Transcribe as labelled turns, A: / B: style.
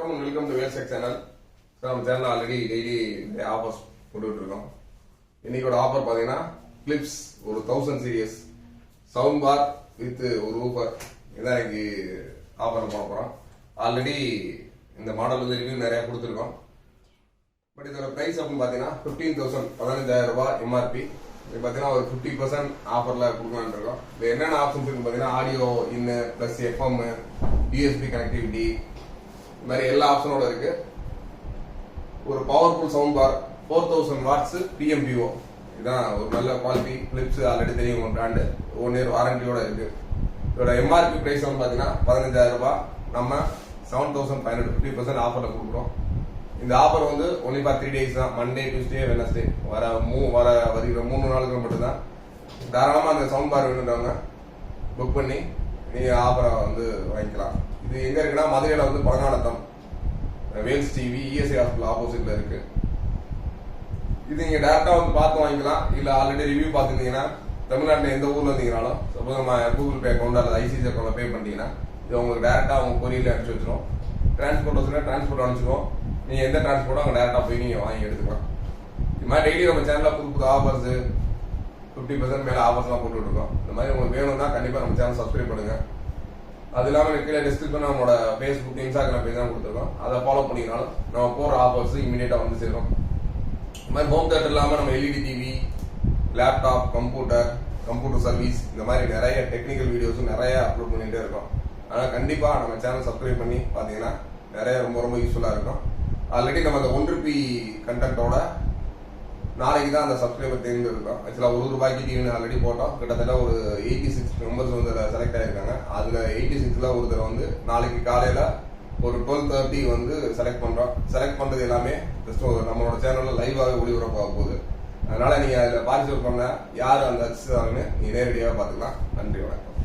A: வணக்கம், welcome to வேல்செக் channel. நம்ம channel already daily offers போட்டுட்டு இருக்கோம். இன்னைக்கோட ஆஃபர் பாத்தீங்கன்னா கிளிப்ஸ் ஒரு 1000 சீரியஸ் சவுண்ட் பார் வித் ஒரு ஊஃபர் இதான் இன்னைக்கு ஆஃபர் பண்ண போறோம். ஆல்ரெடி இந்த மாடல் வந்து ரிவ்யூ நிறைய கொடுத்துருக்கோம். பட் இதோட பிரைஸ் அப்படின்னு பாத்தீங்கன்னா 15,000 15,000 ரூபாய் எம்ஆர்பி. இது பாத்தீங்கன்னா ஒரு 50% ஆஃபர்ல கொடுக்கலான்னு இருக்கோம். இது என்னென்ன ஆப்ஷன்ஸ் இருக்கு பாத்தீங்கன்னா audio in plus FM, USB connectivity, இந்த மாதிரி எல்லா ஆப்ஷனோட இருக்கு. ஒரு powerful sound bar 4000 watts PMPO. இதுதான் ஒரு நல்ல குவாலிட்டி. பிலிப்ஸ் ஆல்ரெடி தெரியும் உங்க பிராண்டு, 1 இயர் வாரண்டியோட இருக்கு. இதோட எம்ஆர்பி பிரைஸ் வந்து பாத்தீங்கன்னா 15,000 ரூபாய். நம்ம 7,500 50% ஆஃபர்ல கொடுக்குறோம். இந்த ஆஃபர் வந்து ஒன்லி ஃபார் 3 டேஸ் தான். மண்டே, டியூஸ்டே, வெனஸ்டே வருகிற 3 நாளுக்கு மட்டும்தான். தாராளமா அந்த சவுண்ட் பார் வேணுன்றவங்க புக் பண்ணி நீங்க ஆஃபரை வந்து வாங்கிக்கலாம். இது எங்க இருக்குன்னா மதுரையில வந்து Palanganatham Vels TV ESI hospital ஆப்போசிட்ல இருக்கு. இது நீங்க டேரக்டா வந்து பார்த்து வாங்கிக்கலாம். இல்ல ஆல்ரெடி ரிவ்யூ பார்த்துருந்தீங்கன்னா தமிழ்நாட்டில் எந்த ஊர்ல இருந்தீங்கனாலும் சப்போஸ் நம்ம கூகுள் பே அக்கௌண்ட் அல்லது ஐசிசி அக்கௌண்ட்ல பே பண்ணிட்டீங்கன்னா இது உங்களுக்கு டேரக்டா அவங்க கொரியர்ல அனுப்பிச்சு வச்சிரும். டிரான்ஸ்போர்ட் வச்சுன்னா டிரான்ஸ்போர்ட் அனுப்பிச்சிருவோம். நீங்க எந்த டிரான்ஸ்போர்ட்டோ அங்கே டேரக்டா போய் நீங்க வாங்கி எடுத்துக்கலாம். இது மாதிரி டெய்லி நம்ம சேனல்ல புது புது ஆஃபர்ஸ் 50% மேல ஆஃபர்ஸ்லாம் போட்டு இருக்கோம். இந்த மாதிரி உங்களுக்கு வேணும்னா கண்டிப்பா நம்ம சேனல் சப்ஸ்கிரைப் பண்ணுங்க. அது இல்லாமல் கீழே டிஸ்கிரிப்ஷன் நம்மளோட ஃபேஸ்புக், இன்ஸ்டாகிராம் பேஜ் தான் கொடுத்துருக்கோம். அதை ஃபாலோ பண்ணினாலும் நம்ம போற ஆஃபர்ஸ் இமீடியட்டா வந்து சேரும். இந்த மாதிரி ஹோம் தியேட்டர் இல்லாமல் நம்ம LED TV, laptop, computer service, இந்த மாதிரி நிறைய டெக்னிக்கல் வீடியோஸும் நிறைய அப்லோட் பண்ணிட்டே இருக்கோம். ஆனால் கண்டிப்பா நம்ம சேனல் சப்ஸ்கிரைப் பண்ணி பார்த்தீங்கன்னா நிறைய ரொம்ப யூஸ்ஃபுல்லா இருக்கும். ஆல்ரெடி நம்ம அந்த 1 ரூபி கண்டென்ட்டோட நாளைக்கு தான் அந்த சப்ஸ்கிரைபர் தேர்ந்தெடுக்கும். ஆக்சுவலா ₹1 டிவின்னு ஆல்ரெடி போட்டோம். கிட்டத்தட்ட ஒரு 86 மெம்பர்ஸ் வந்து செலக்ட் ஆயிருக்காங்க. அதுல 86ல ஒருத்தர் வந்து நாளைக்கு காலையில ஒரு 12:30 வந்து செலக்ட் பண்றோம். செலக்ட் பண்றது எல்லாமே ஜஸ்ட் நம்மளோட சேனல்ல லைவாகவே ஒளிபரப்பாக போகுது. அதனால நீங்க அதுல பார்ட்டிசிபேட் பண்ண யார் அந்த நீங்க நேரடியாக பாத்துக்கலாம். நன்றி, வணக்கம்.